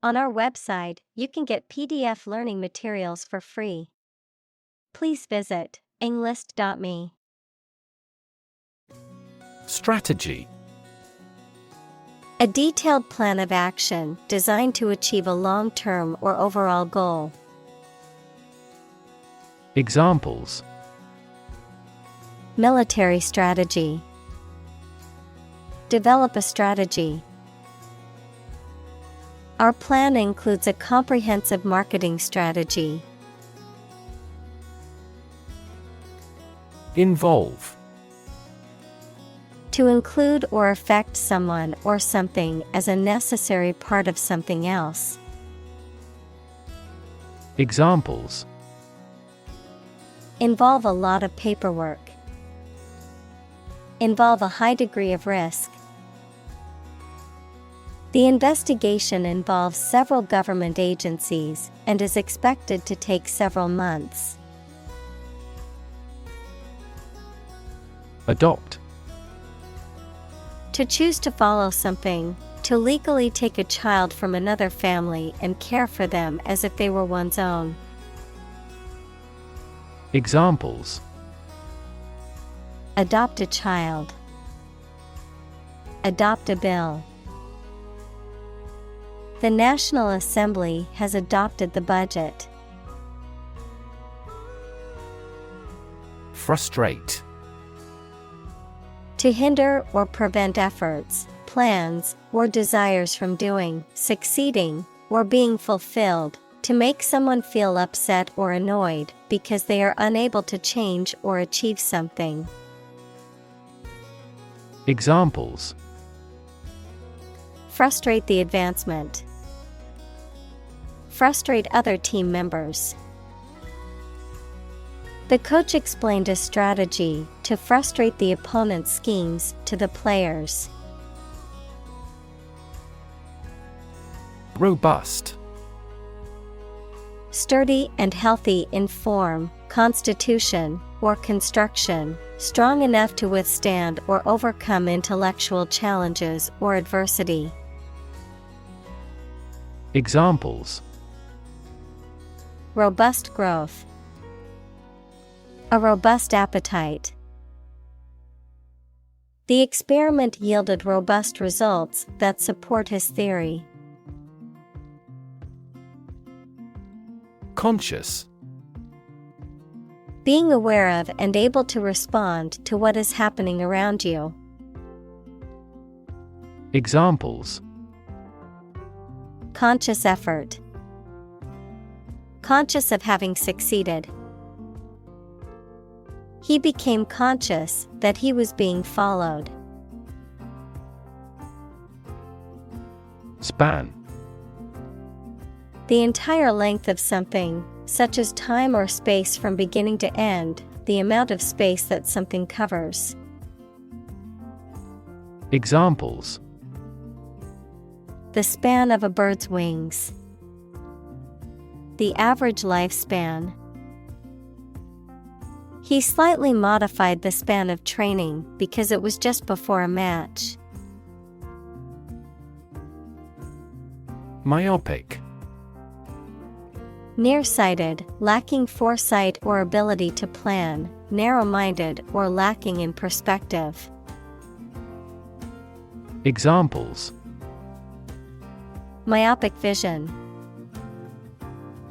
On our website, you can get PDF learning materials for free. Please visit englist.me. Strategy. A detailed plan of action designed to achieve a long-term or overall goal. Examples: Military strategy. Develop a strategy. Our plan includes a comprehensive marketing strategy. Involve. To include or affect someone or something as a necessary part of something else. Examples: Involve a lot of paperwork. Involve a high degree of risk. The investigation involves several government agencies and is expected to take several months. Adopt. To choose to follow something, to legally take a child from another family and care for them as if they were one's own. Examples: Adopt a child. Adopt a bill. The National Assembly has adopted the budget. Frustrate. To hinder or prevent efforts, plans, or desires from doing, succeeding, or being fulfilled, to make someone feel upset or annoyed because they are unable to change or achieve something. Examples: Frustrate the advancement. Frustrate other team members. The coach explained a strategy to frustrate the opponent's schemes to the players. Robust. Sturdy and healthy in form, constitution, or construction, strong enough to withstand or overcome intellectual challenges or adversity. Examples: Robust growth. A robust appetite. The experiment yielded robust results that support his theory. Conscious. Being aware of and able to respond to what is happening around you. Examples: Conscious effort. Conscious of having succeeded. He became conscious that he was being followed. Span. The entire length of something, such as time or space from beginning to end, the amount of space that something covers. Examples: The span of a bird's wings. The average lifespan. He slightly modified the span of training because it was just before a match. Myopic. Nearsighted, lacking foresight or ability to plan, narrow-minded or lacking in perspective. Examples: Myopic vision.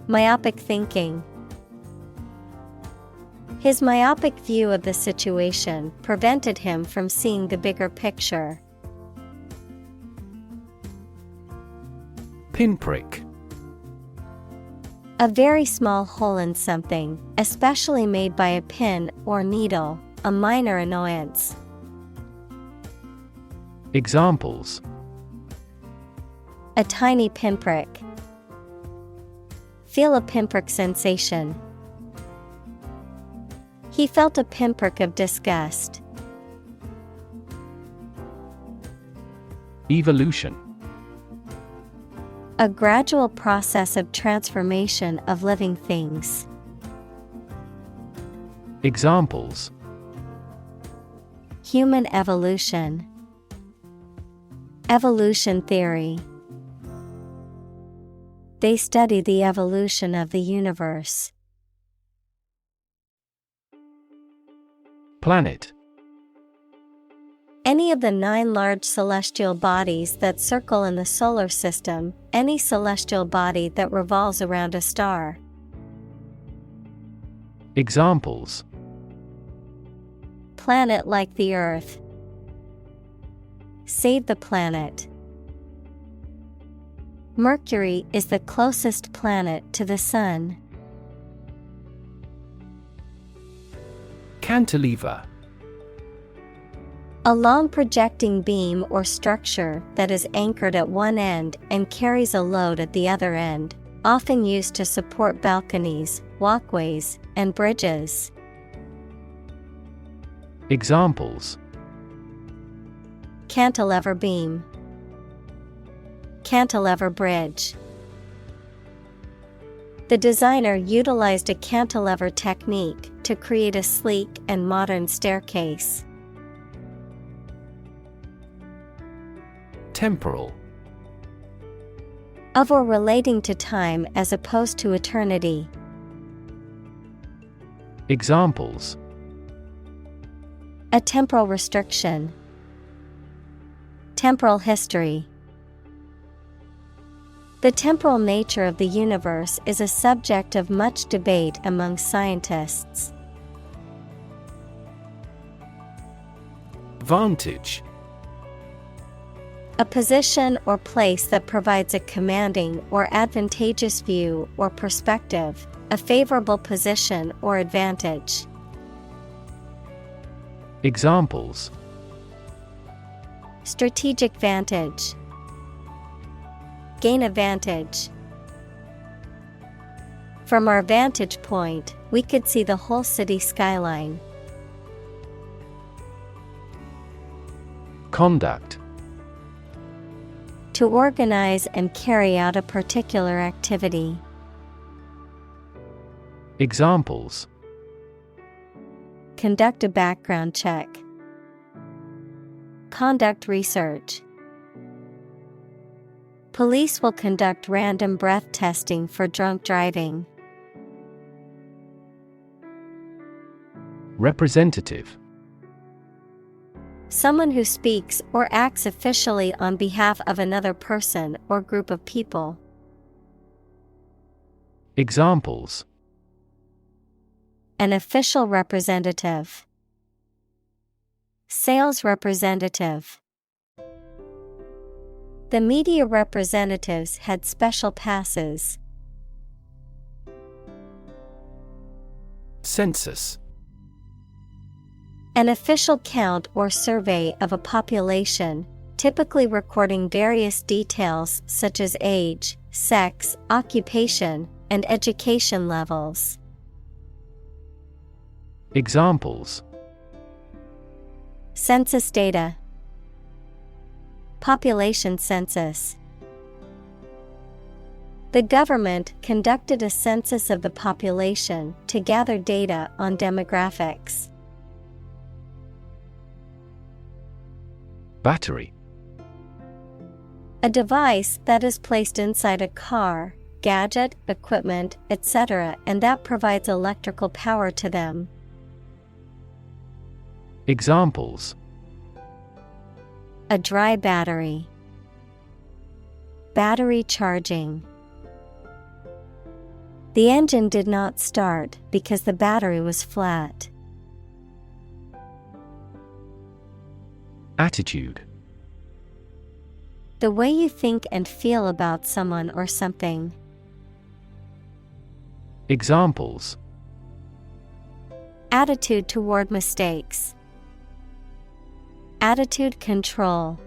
Myopic thinking. His myopic view of the situation prevented him from seeing the bigger picture. Pinprick. A very small hole in something, especially made by a pin or needle, a minor annoyance. Examples: A tiny pinprick. Feel a pinprick sensation. He felt a pinprick of disgust. Evolution. A gradual process of transformation of living things. Examples: Human evolution. Evolution theory. They study the evolution of the universe. Planet. Any of the 9 large celestial bodies that circle in the solar system, any celestial body that revolves around a star. Examples: Planet like the Earth. Save the planet. Mercury is the closest planet to the Sun. Cantilever. A long projecting beam or structure that is anchored at one end and carries a load at the other end, often used to support balconies, walkways, and bridges. Examples: Cantilever beam. Cantilever bridge. The designer utilized a cantilever technique to create a sleek and modern staircase. Temporal. Of or relating to time as opposed to eternity. Examples: A temporal restriction. Temporal history. The temporal nature of the universe is a subject of much debate among scientists. Vantage. A position or place that provides a commanding or advantageous view or perspective, a favorable position or advantage. Examples: Strategic vantage. Gain a vantage. From our vantage point, we could see the whole city skyline. Conduct. To organize and carry out a particular activity. Examples: Conduct a background check. Conduct research. Police will conduct random breath testing for drunk driving. Representative. Someone who speaks or acts officially on behalf of another person or group of people. Examples: An official representative. Sales representative. The media representatives had special passes. Census. An official count or survey of a population, typically recording various details such as age, sex, occupation, and education levels. Examples: Census data. Population census. The government conducted a census of the population to gather data on demographics. Battery. A device that is placed inside a car, gadget, equipment, etc., and that provides electrical power to them. Examples: A dry battery. Battery charging. The engine did not start because the battery was flat. Attitude. The way you think and feel about someone or something. Examples: Attitude toward mistakes. Attitude control.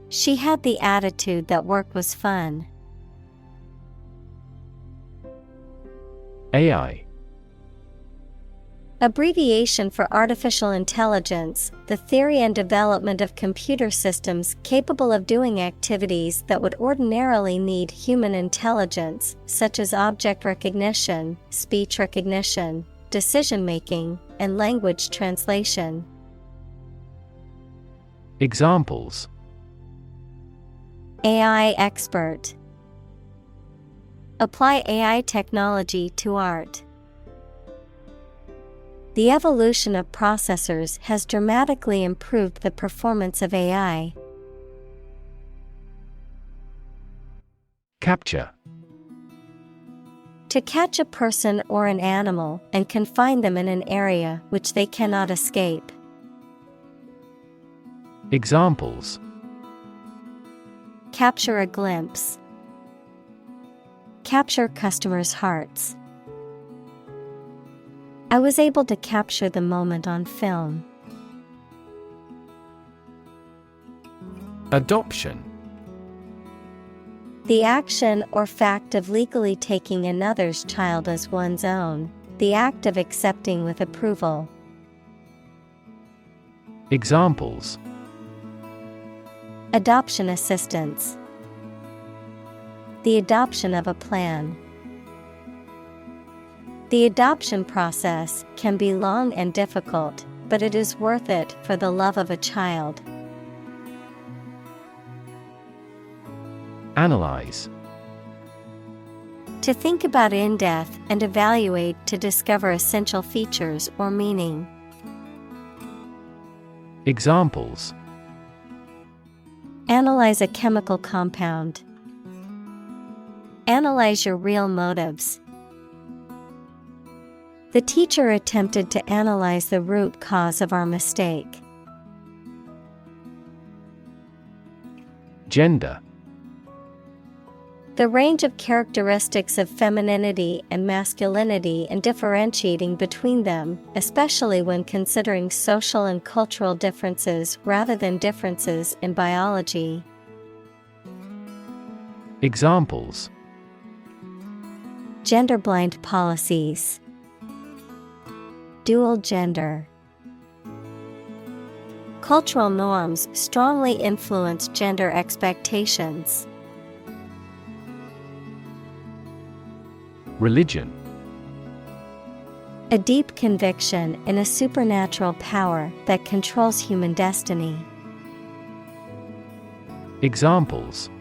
She had the attitude that work was fun. AI. Abbreviation for artificial intelligence, the theory and development of computer systems capable of doing activities that would ordinarily need human intelligence, such as object recognition, speech recognition, decision-making, and language translation. Examples: AI expert. Apply AI technology to art. The evolution of processors has dramatically improved the performance of AI. Capture. To catch a person or an animal and confine them in an area which they cannot escape. Examples: Capture a glimpse. Capture customers' hearts. I was able to capture the moment on film. Adoption. The action or fact of legally taking another's child as one's own, the act of accepting with approval. Examples: Adoption assistance. The adoption of a plan. The adoption process can be long and difficult, but it is worth it for the love of a child. Analyze. To think about in depth and evaluate to discover essential features or meaning. Examples: Analyze a chemical compound. Analyze your real motives. The teacher attempted to analyze the root cause of our mistake. Gender. The range of characteristics of femininity and masculinity and differentiating between them, especially when considering social and cultural differences rather than differences in biology. Examples: Gender-blind policies. Dual gender. Cultural norms strongly influence gender expectations. Religion. A deep conviction in a supernatural power that controls human destiny. Examples: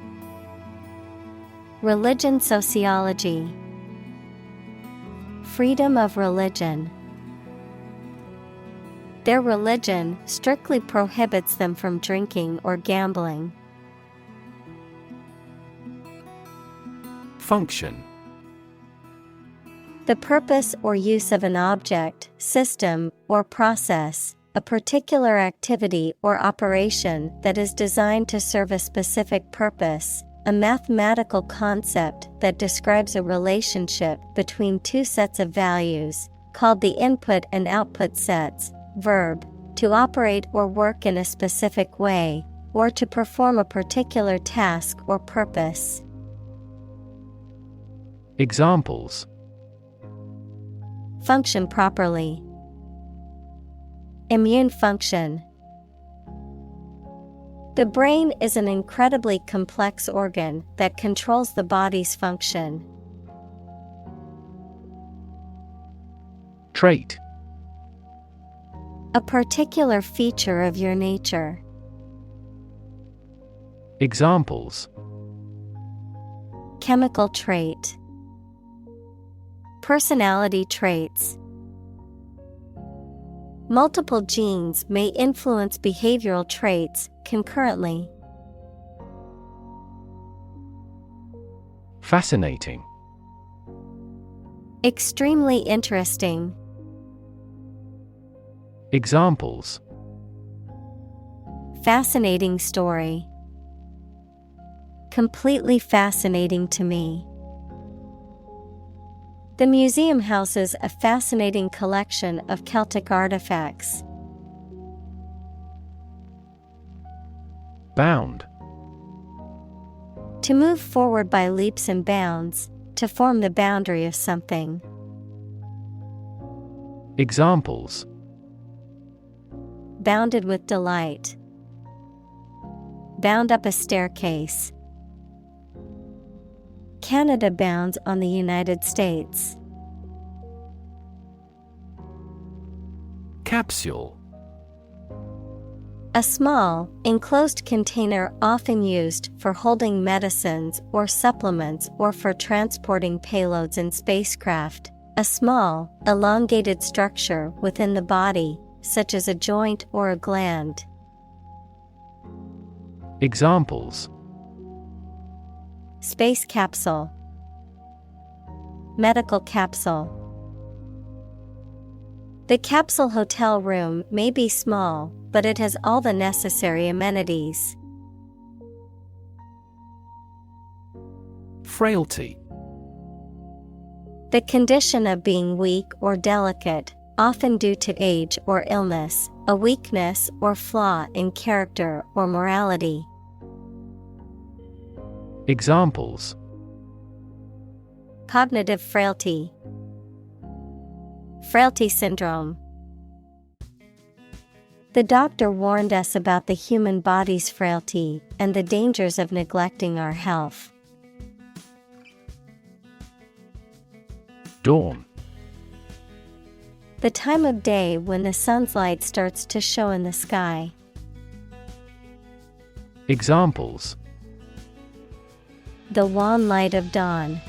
Religion sociology. Freedom of religion. Their religion strictly prohibits them from drinking or gambling. Function. The purpose or use of an object, system, or process, a particular activity or operation that is designed to serve a specific purpose, a mathematical concept that describes a relationship between two sets of values, called the input and output sets. Verb, to operate or work in a specific way, or to perform a particular task or purpose. Examples: Function properly. Immune function. The brain is an incredibly complex organ that controls the body's function. Trait. A particular feature of your nature. Examples: Chemical trait. Personality traits. Multiple genes may influence behavioral traits concurrently. Fascinating. Extremely interesting. Examples: Fascinating story. Completely fascinating to me. The museum houses a fascinating collection of Celtic artifacts. Bound. To move forward by leaps and bounds, to form the boundary of something. Examples: Bounded with delight. Bound up a staircase. Canada bounds on the United States. Capsule. A small, enclosed container often used for holding medicines or supplements or for transporting payloads in spacecraft. A small, elongated structure within the body, such as a joint or a gland. Examples: Space capsule, medical capsule. The capsule hotel room may be small, but it has all the necessary amenities. Frailty. The condition of being weak or delicate, often due to age or illness, a weakness or flaw in character or morality. Examples: Cognitive frailty, frailty syndrome. The doctor warned us about the human body's frailty and the dangers of neglecting our health. Dawn. The time of day when the sun's light starts to show in the sky. Examples: The wan light of dawn,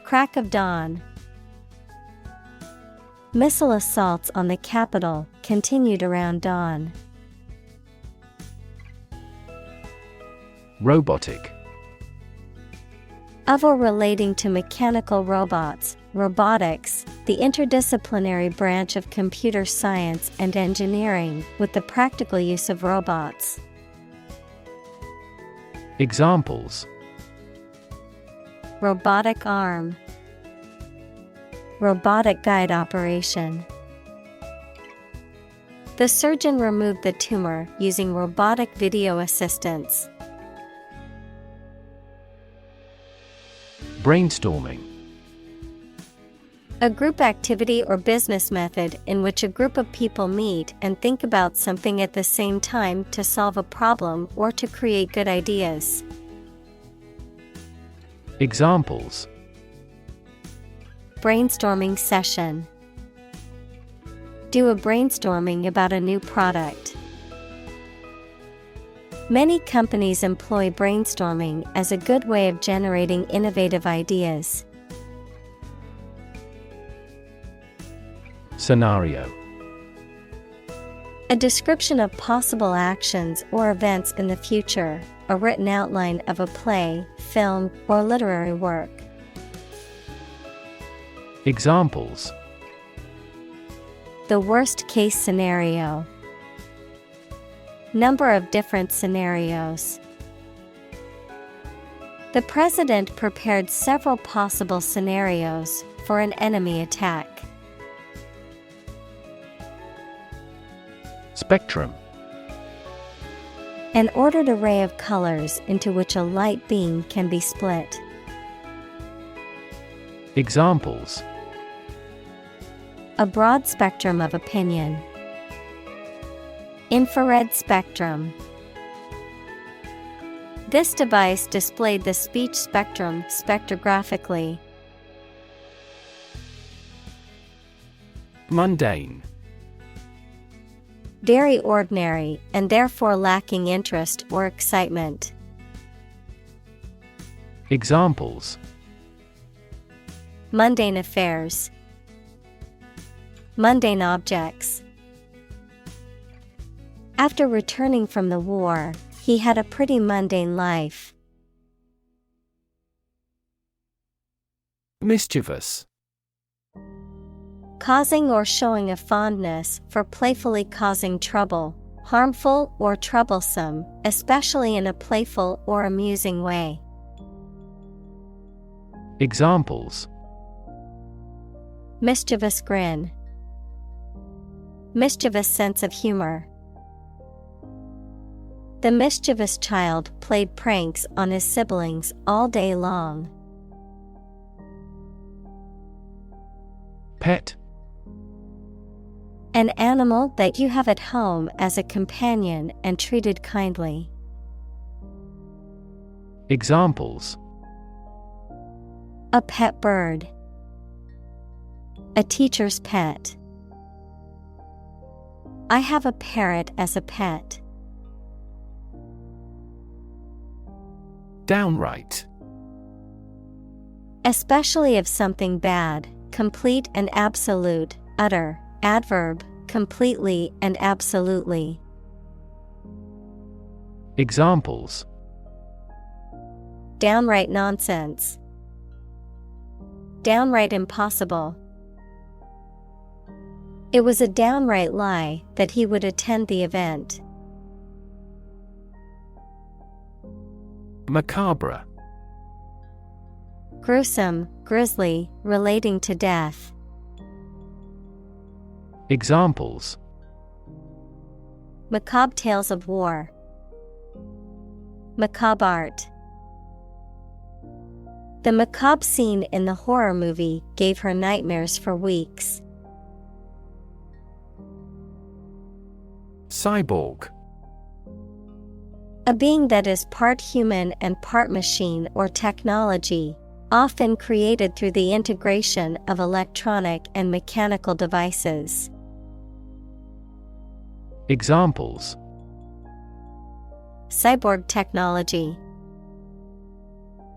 crack of dawn. Missile assaults on the capital continued around dawn. Robotic. Of or relating to mechanical robots, robotics, the interdisciplinary branch of computer science and engineering with the practical use of robots. Examples: Robotic arm, robotic guide operation. The surgeon removed the tumor using robotic video assistance. Brainstorming. A group activity or business method in which a group of people meet and think about something at the same time to solve a problem or to create good ideas. Examples: Brainstorming session. Do a brainstorming about a new product. Many companies employ brainstorming as a good way of generating innovative ideas. Scenario. A description of possible actions or events in the future, a written outline of a play, film, or literary work. Examples: The worst case scenario. Number of different scenarios. The president prepared several possible scenarios for an enemy attack. Spectrum. An ordered array of colors into which a light beam can be split. Examples: A broad spectrum of opinion. Infrared spectrum. This device displayed the speech spectrum spectrographically. Mundane. Very ordinary and therefore lacking interest or excitement. Examples: Mundane affairs. Mundane objects. After returning from the war, he had a pretty mundane life. Mischievous. Causing or showing a fondness for playfully causing trouble, harmful or troublesome, especially in a playful or amusing way. Examples: Mischievous grin. Mischievous sense of humor. The mischievous child played pranks on his siblings all day long. Pet. An animal that you have at home as a companion and treated kindly. Examples: A pet bird. A teacher's pet. I have a parrot as a pet. Downright. Especially of something bad, complete and absolute, utter, adverb, completely and absolutely. Examples: Downright nonsense. Downright impossible. It was a downright lie that he would attend the event. Macabre. Gruesome, grisly, relating to death. Examples: Macabre tales of war. Macabre art. The macabre scene in the horror movie gave her nightmares for weeks. Cyborg. A being that is part human and part machine or technology, often created through the integration of electronic and mechanical devices. Examples: Cyborg technology.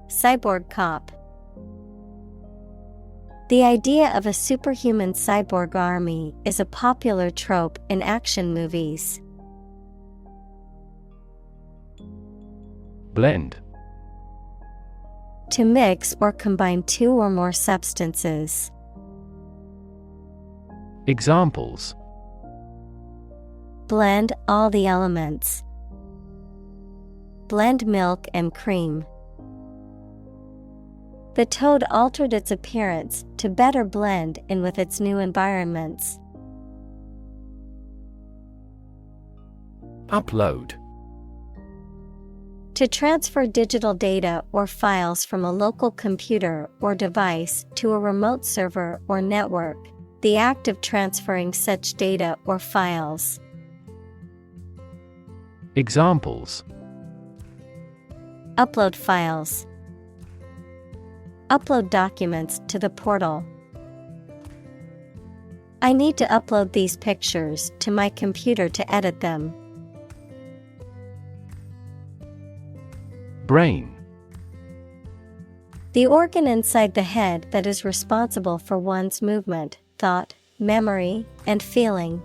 Cyborg cop. The idea of a superhuman cyborg army is a popular trope in action movies. Blend. To mix or combine two or more substances. Examples: Blend all the elements. Blend milk and cream. The toad altered its appearance to better blend in with its new environments. Upload. To transfer digital data or files from a local computer or device to a remote server or network, the act of transferring such data or files. Examples: Upload files. Upload documents to the portal. I need to upload these pictures to my computer to edit them. Brain. The organ inside the head that is responsible for one's movement, thought, memory, and feeling.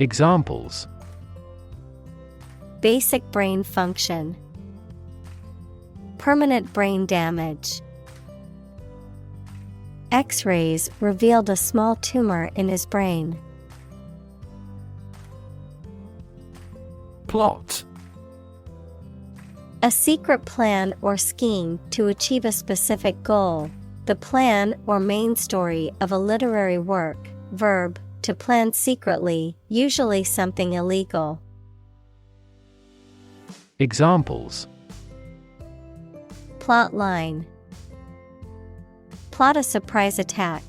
Examples: Basic brain function. Permanent brain damage. X-rays revealed a small tumor in his brain. Plot. A secret plan or scheme to achieve a specific goal. The plan or main story of a literary work. Verb, to plan secretly, usually something illegal. Examples: Plot line. Plot a surprise attack.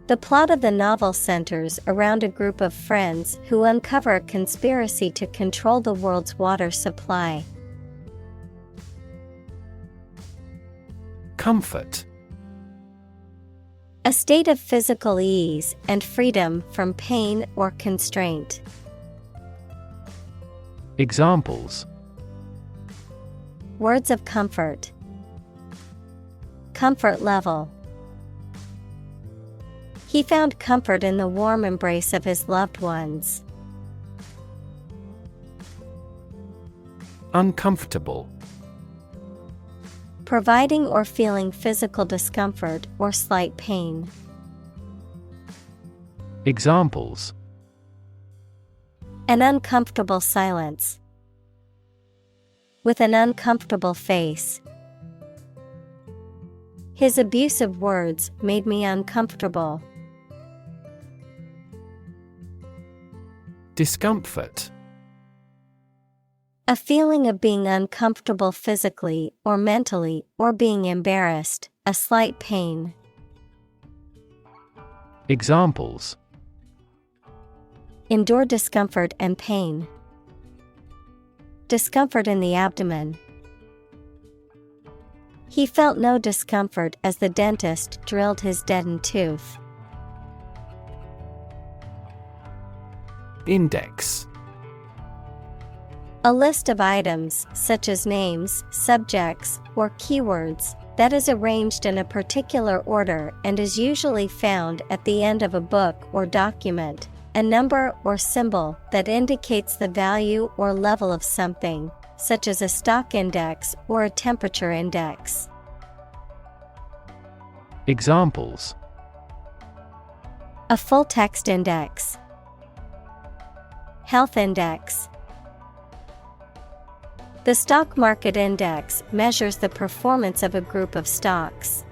The plot of the novel centers around a group of friends who uncover a conspiracy to control the world's water supply. Comfort. A state of physical ease and freedom from pain or constraint. Examples: Words of comfort. Comfort level. He found comfort in the warm embrace of his loved ones. Uncomfortable. Providing or feeling physical discomfort or slight pain. Examples: An uncomfortable silence. With an uncomfortable face. His abusive words made me uncomfortable. Discomfort. A feeling of being uncomfortable physically or mentally or being embarrassed, a slight pain. Examples: Endure discomfort and pain. Discomfort in the abdomen. He felt no discomfort as the dentist drilled his deadened tooth. Index. A list of items, such as names, subjects, or keywords, that is arranged in a particular order and is usually found at the end of a book or document. A number or symbol that indicates the value or level of something, such as a stock index or a temperature index. Examples: A full text index. Health index. The stock market index measures the performance of a group of stocks.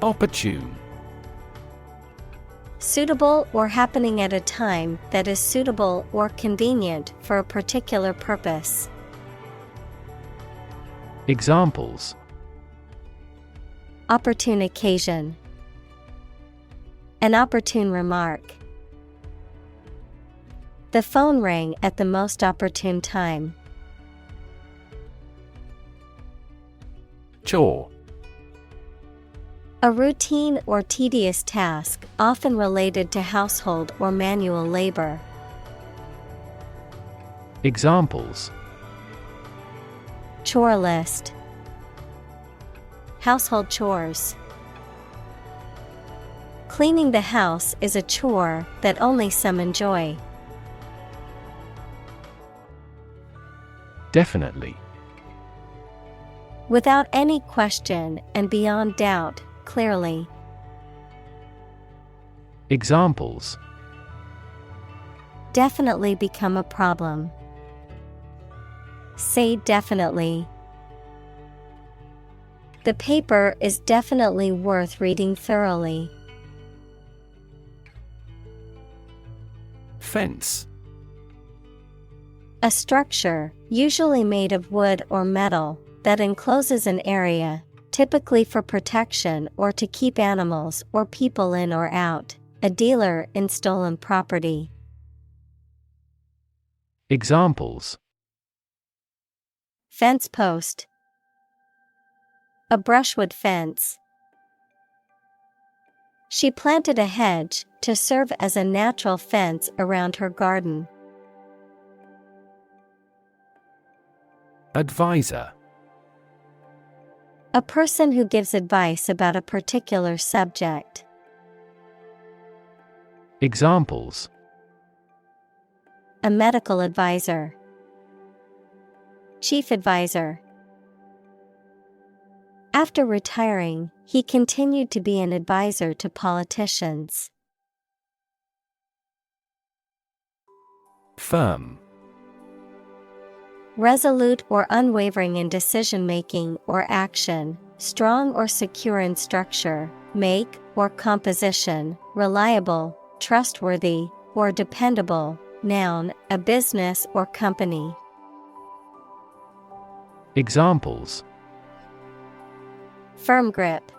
Opportune. Suitable or happening at a time that is suitable or convenient for a particular purpose. Examples: Opportune occasion. An opportune remark. The phone rang at the most opportune time. Chore. A routine or tedious task, often related to household or manual labor. Examples: Chore list. Household chores. Cleaning the house is a chore that only some enjoy. Definitely. Without any question and beyond doubt, clearly. Examples: Definitely become a problem. Say definitely. The paper is definitely worth reading thoroughly. Fence. A structure, usually made of wood or metal, that encloses an area, typically for protection or to keep animals or people in or out. A dealer in stolen property. Examples: Fence post. A brushwood fence. She planted a hedge to serve as a natural fence around her garden. Advisor. A person who gives advice about a particular subject. Examples: A medical advisor. Chief advisor. After retiring, he continued to be an advisor to politicians. Firm. Resolute or unwavering in decision-making or action, strong or secure in structure, make or composition, reliable, trustworthy, or dependable. Noun, a business or company. Examples: Firm grip.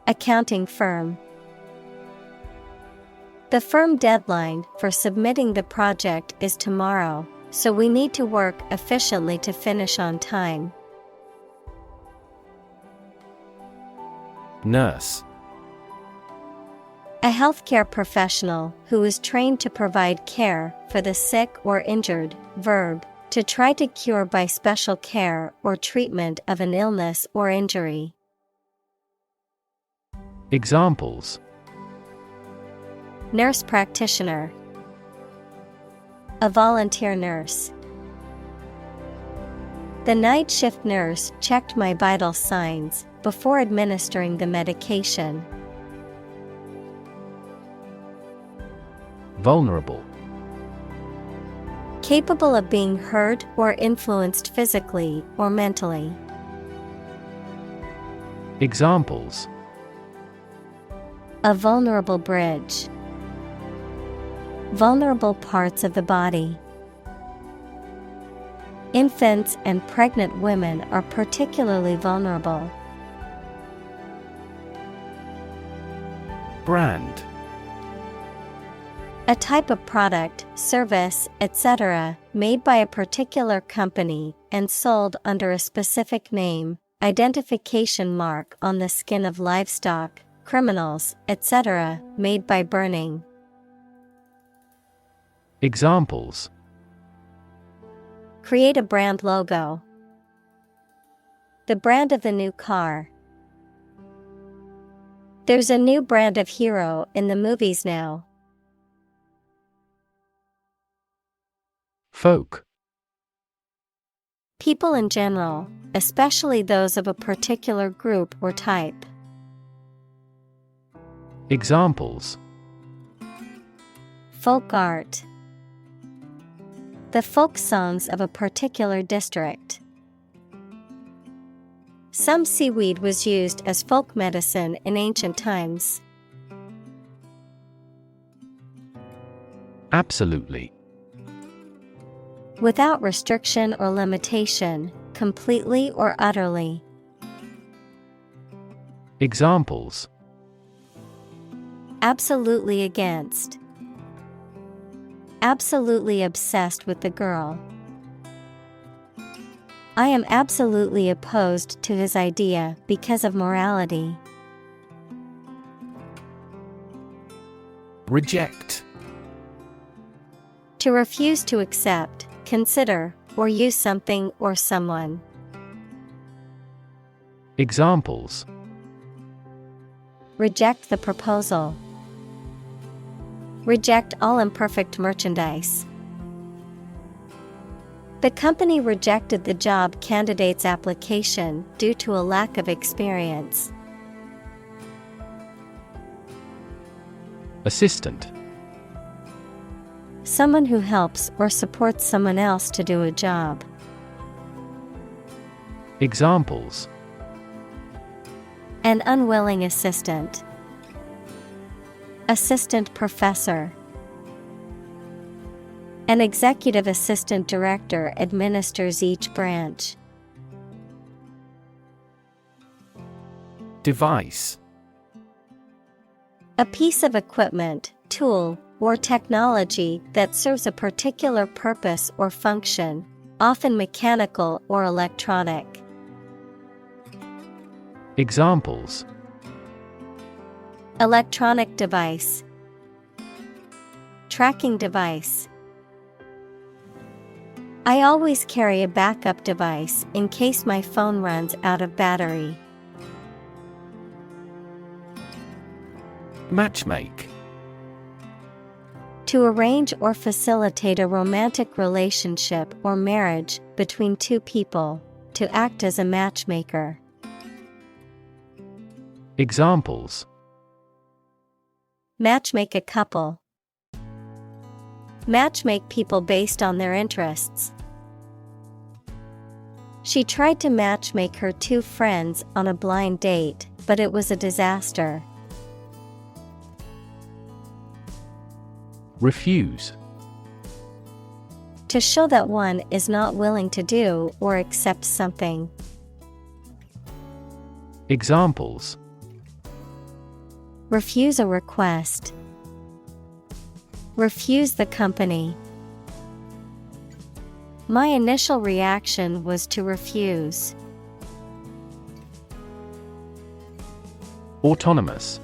Accounting firm. The firm deadline for submitting the project is tomorrow, so we need to work efficiently to finish on time. Nurse. A healthcare professional who is trained to provide care for the sick or injured. Verb, to try to cure by special care or treatment of an illness or injury. Examples: Nurse practitioner. A volunteer nurse. The night shift nurse checked my vital signs before administering the medication. Vulnerable. Capable of being hurt or influenced physically or mentally. Examples: A vulnerable bridge. Vulnerable parts of the body. Infants and pregnant women are particularly vulnerable. Brand. A type of product, service, etc., made by a particular company and sold under a specific name, identification mark on the skin of livestock, criminals, etc., made by burning. Examples: Create a brand logo. The brand of the new car. There's a new brand of hero in the movies now. Folk. People in general, especially those of a particular group or type. Examples: Folk art. The folk songs of a particular district. Some seaweed was used as folk medicine in ancient times. Absolutely. Without restriction or limitation, completely or utterly. Examples: Absolutely against. Absolutely obsessed with the girl. I am absolutely opposed to his idea because of morality. Reject. To refuse to accept, consider, or use something or someone. Examples: Reject the proposal. Reject all imperfect merchandise. The company rejected the job candidate's application due to a lack of experience. Assistant. Someone who helps or supports someone else to do a job. Examples: An unwilling assistant. Assistant professor. An executive assistant director administers each branch. Device. A piece of equipment, tool, or technology that serves a particular purpose or function, often mechanical or electronic. Examples: Electronic device. Tracking device. I always carry a backup device in case my phone runs out of battery. Matchmake. To arrange or facilitate a romantic relationship or marriage between two people, to act as a matchmaker. Examples: Matchmake a couple. Matchmake people based on their interests. She tried to matchmake her two friends on a blind date, but it was a disaster. Refuse. To show that one is not willing to do or accept something. Examples: Refuse a request. Refuse the company. My initial reaction was to refuse. Autonomous.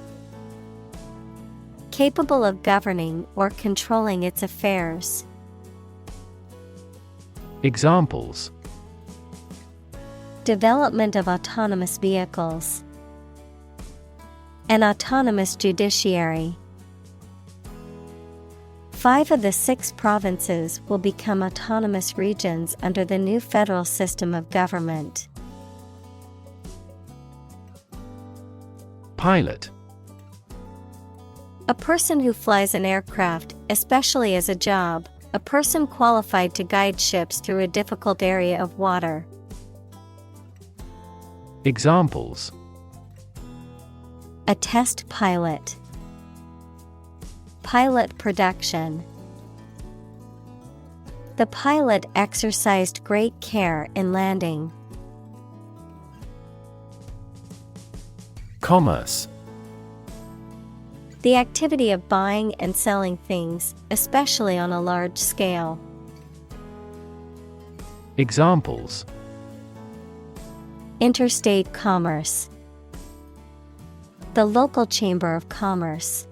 Capable of governing or controlling its affairs. Examples: Development of autonomous vehicles. An autonomous judiciary. 5 of the 6 provinces will become autonomous regions under the new federal system of government. Pilot. A person who flies an aircraft, especially as a job, a person qualified to guide ships through a difficult area of water. Examples: A test pilot. Pilot production. The pilot exercised great care in landing. Commerce. The activity of buying and selling things, especially on a large scale. Examples: Interstate commerce. The local chamber of commerce.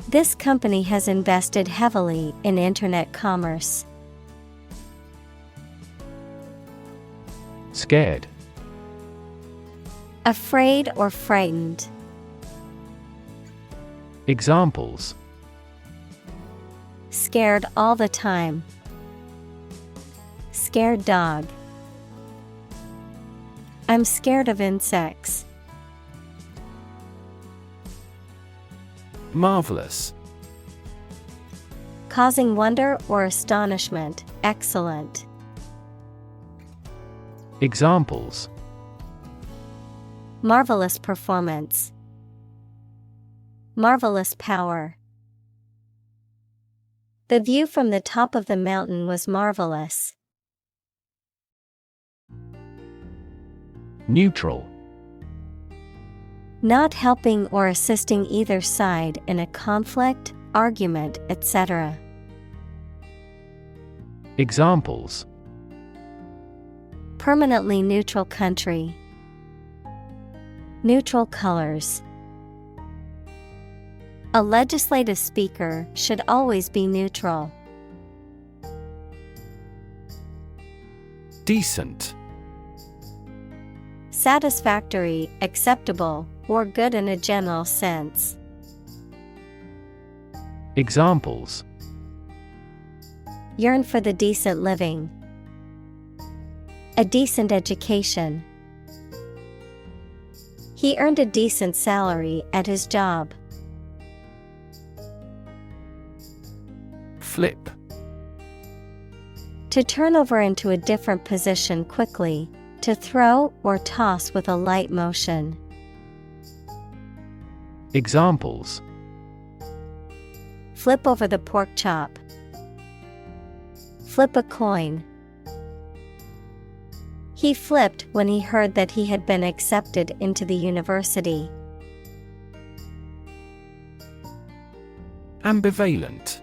This company has invested heavily in internet commerce. Scared. Afraid or frightened. Examples: Scared all the time. Scared dog. I'm scared of insects. Marvelous. Causing wonder or astonishment. Excellent. Examples: Marvelous performance. Marvelous power. The view from the top of the mountain was marvelous. Neutral. Not helping or assisting either side in a conflict, argument, etc. Examples: Permanently neutral country. Neutral colors. A legislative speaker should always be neutral. Decent. Satisfactory, acceptable, or good in a general sense. Examples: Yearn for the decent living. A decent education. He earned a decent salary at his job. Flip. To turn over into a different position quickly, to throw or toss with a light motion. Examples: Flip over the pork chop. Flip a coin. He flipped when he heard that he had been accepted into the university. Ambivalent.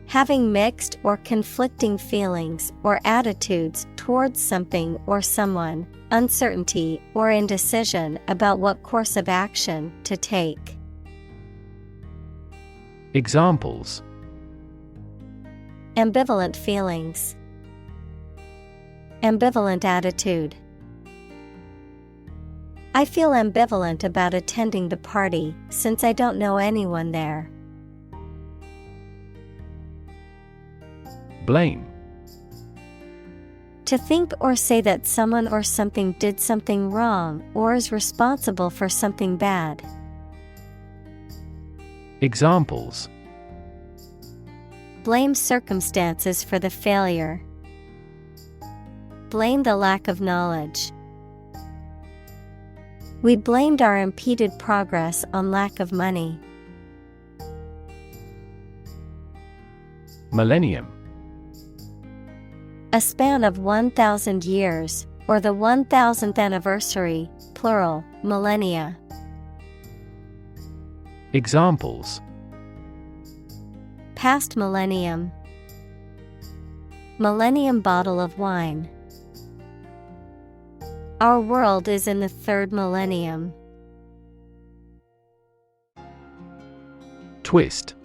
Having mixed or conflicting feelings or attitudes towards something or someone, uncertainty or indecision about what course of action to take. Examples: Ambivalent feelings. Ambivalent attitude. I feel ambivalent about attending the party since I don't know anyone there. Blame. To think or say that someone or something did something wrong or is responsible for something bad. Examples: Blame circumstances for the failure. Blame the lack of knowledge. We blamed our impeded progress on lack of money. Millennium. A span of 1,000 years, or the 1,000th anniversary, plural, millennia. Examples: Past millennium. Millennium bottle of wine. Our world is in the third millennium. Twist.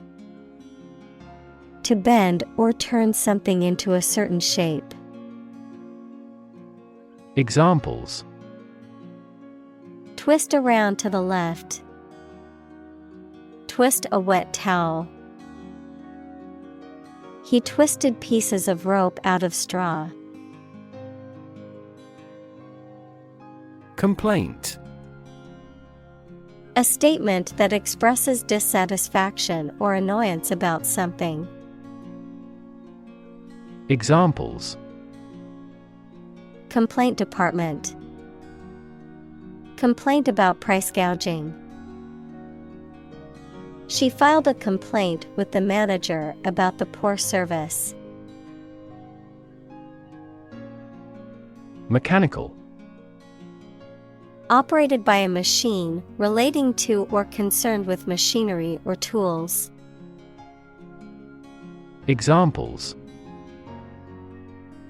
To bend or turn something into a certain shape. Examples: Twist around to the left. Twist a wet towel. He twisted pieces of rope out of straw. Complaint. A statement that expresses dissatisfaction or annoyance about something. Examples: Complaint department. Complaint about price gouging. She filed a complaint with the manager about the poor service. Mechanical. Operated by a machine, relating to or concerned with machinery or tools. Examples: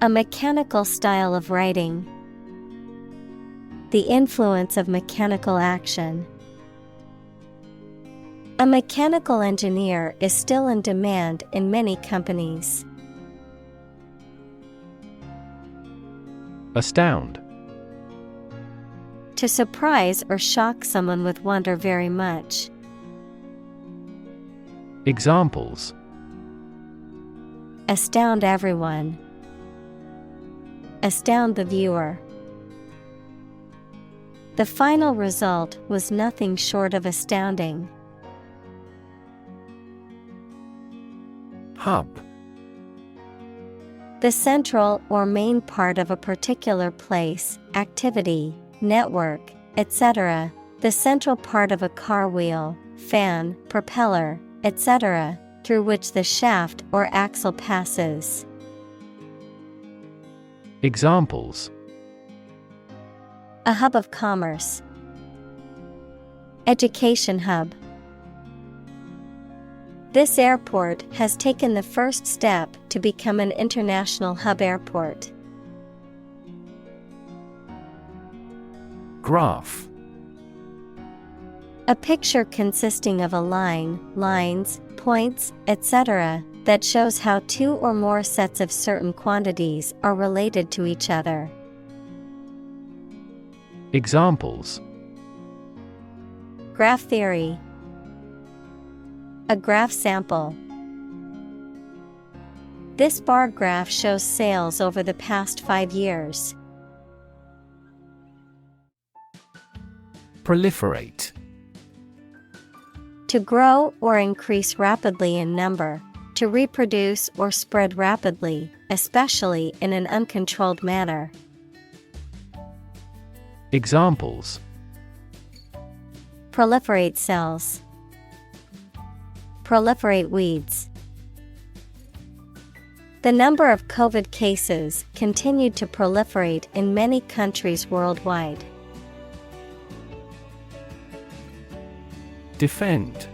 A mechanical style of writing. the influence of mechanical action. A mechanical engineer is still in demand in many companies. Astound. To surprise or shock someone with wonder very much. Examples: Astound everyone. Astound the viewer. The final result was nothing short of astounding. Hub. The central or main part of a particular place, activity, network, etc. The central part of a car wheel, fan, propeller, etc., through which the shaft or axle passes. Examples: A hub of commerce. Education hub. This airport has taken the first step to become an international hub airport. Graph. A picture consisting of a line, lines, points, etc., that shows how two or more sets of certain quantities are related to each other. Examples: Graph theory. A graph sample. This bar graph shows sales over the past 5 years. Proliferate. To grow or increase rapidly in number, to reproduce or spread rapidly, especially in an uncontrolled manner. Examples: Proliferate cells. Proliferate weeds. The number of COVID cases continued to proliferate in many countries worldwide. Defend.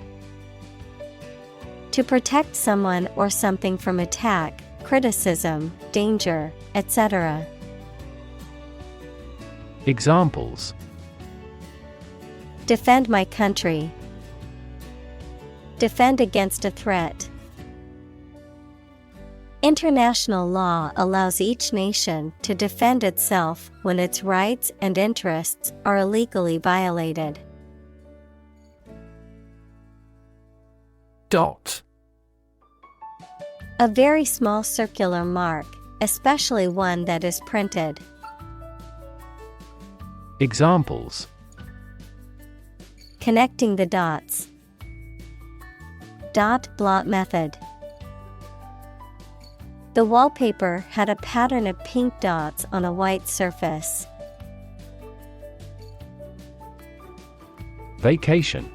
To protect someone or something from attack, criticism, danger, etc. Examples: Defend my country. Defend against a threat. International law allows each nation to defend itself when its rights and interests are illegally violated. Dot. A very small circular mark, especially one that is printed. Examples: Connecting the dots. Dot blot method. The wallpaper had a pattern of pink dots on a white surface. Vacation.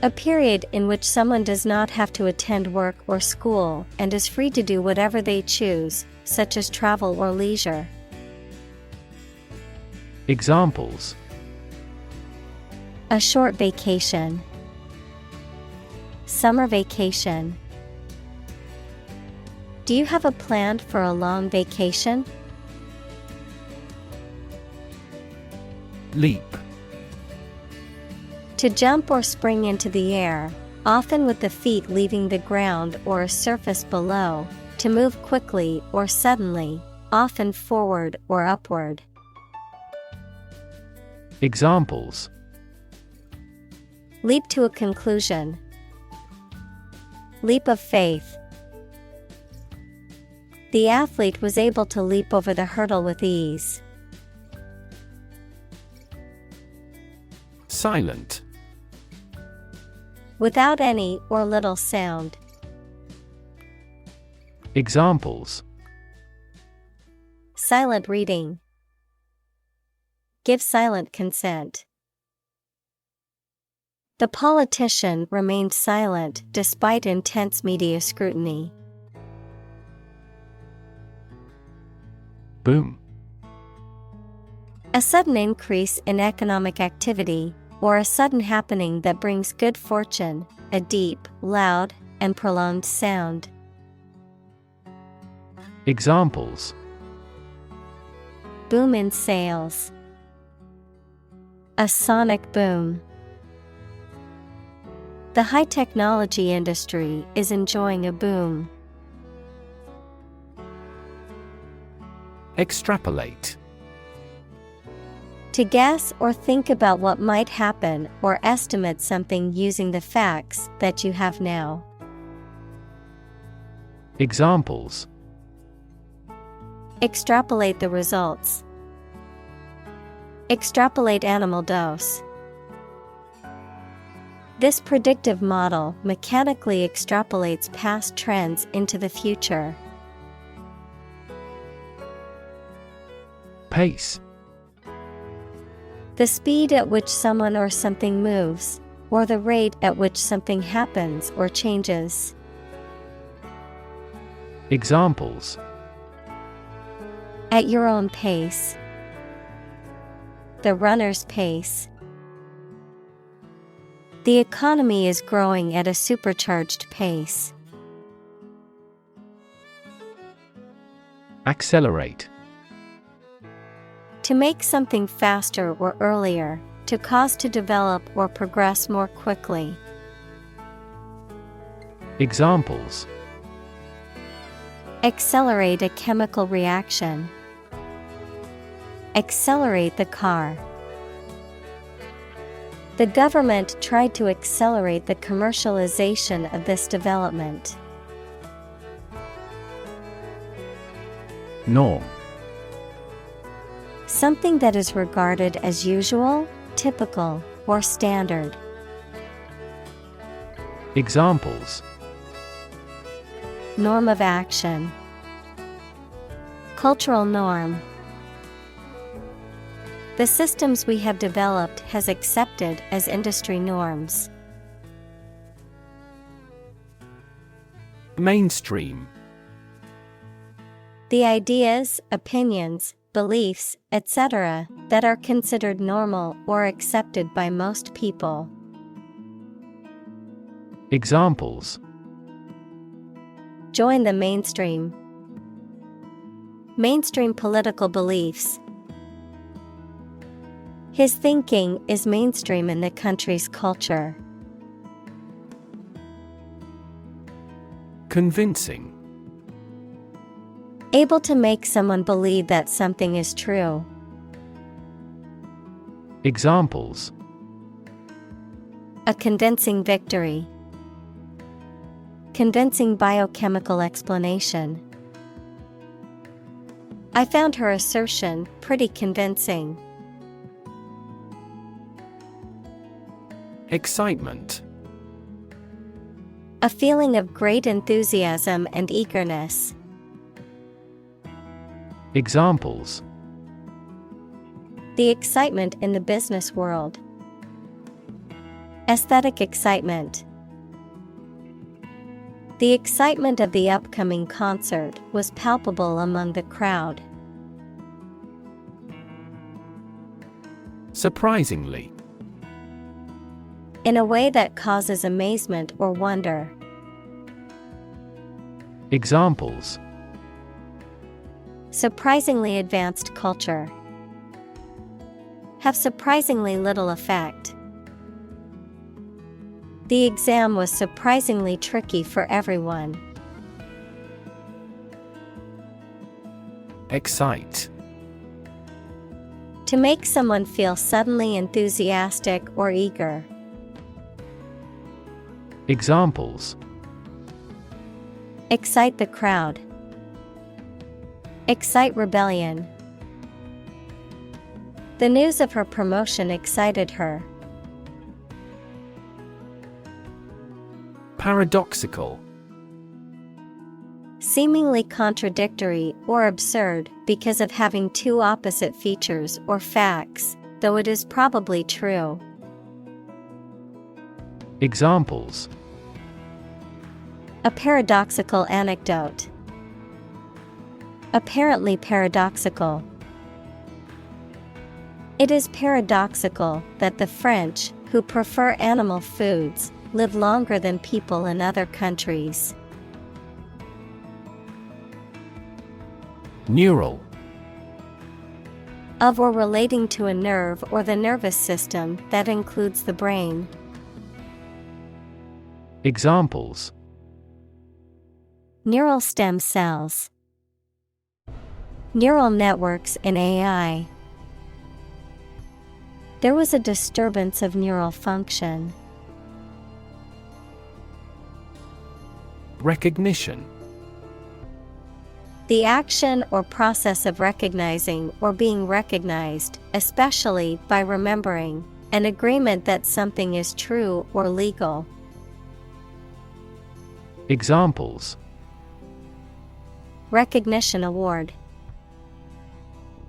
A period in which someone does not have to attend work or school and is free to do whatever they choose, such as travel or leisure. Examples: A short vacation. Summer vacation. Do you have a plan for a long vacation? Leap. To jump or spring into the air, often with the feet leaving the ground or a surface below, to move quickly or suddenly, often forward or upward. Examples: Leap to a conclusion. Leap of faith. The athlete was able to leap over the hurdle with ease. Silent. Without any or little sound. Examples: Silent reading. Give silent consent. The politician remained silent despite intense media scrutiny. Boom. A sudden increase in economic activity, or a sudden happening that brings good fortune, a deep, loud, and prolonged sound. boom in sales. A sonic boom. The high-technology industry is enjoying a boom. Extrapolate. To guess or think about what might happen or estimate something using the facts that you have now. Examples: Extrapolate the results. Extrapolate animal dose. This predictive model mechanically extrapolates past trends into the future. Pace. The speed at which someone or something moves, or the rate at which something happens or changes. Examples: At your own pace. The runner's pace. The economy is growing at a supercharged pace. Accelerate. To make something faster or earlier, to cause to develop or progress more quickly. Examples: Accelerate a chemical reaction. Accelerate the car. The government tried to accelerate the commercialization of this development. Norm. Something that is regarded as usual, typical, or standard. Examples: Norm of action. Cultural norm. The systems we have developed has accepted as industry norms. Mainstream. The ideas, opinions, beliefs, etc., that are considered normal or accepted by most people. Examples: Join the mainstream. Mainstream political beliefs. His thinking is mainstream in the country's culture. Convincing. Able to make someone believe that something is true. Examples: A convincing victory. Convincing biochemical explanation. I found her assertion pretty convincing. Excitement. A feeling of great enthusiasm and eagerness. Examples: The excitement in the business world. Aesthetic excitement. The excitement of the upcoming concert was palpable among the crowd. Surprisingly. In a way that causes amazement or wonder. Examples: Surprisingly advanced culture. Have surprisingly little effect. The exam was surprisingly tricky for everyone. Excite. To make someone feel suddenly enthusiastic or eager. Examples: Excite the crowd. Excite rebellion. The news of her promotion excited her. Paradoxical. Seemingly contradictory or absurd because of having two opposite features or facts, though it is probably true. Examples: A paradoxical anecdote. Apparently paradoxical. It is paradoxical that the French, who prefer animal foods, live longer than people in other countries. Neural. Of or relating to a nerve or the nervous system that includes the brain. Examples: Neural stem cells. Neural networks in AI. There was a disturbance of neural function. Recognition. The action or process of recognizing or being recognized, especially by remembering, an agreement that something is true or legal. Examples: Recognition award.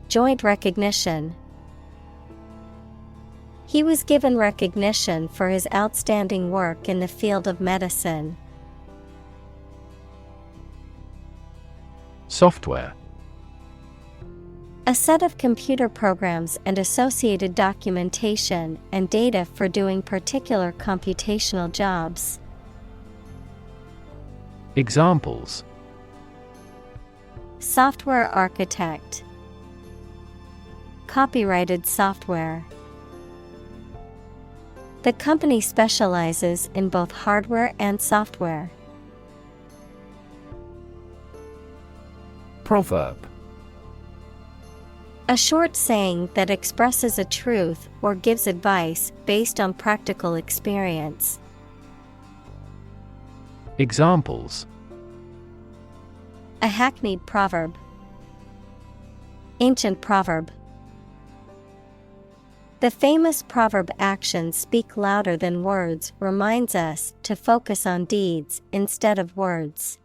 Joint recognition. He was given recognition for his outstanding work in the field of medicine. Software. A set of computer programs and associated documentation and data for doing particular computational jobs. Examples: Software architect. Copyrighted software. The company specializes in both hardware and software. Proverb. A short saying that expresses a truth or gives advice based on practical experience. Examples: A hackneyed proverb. Ancient proverb. The famous proverb "actions speak louder than words" reminds us to focus on deeds instead of words.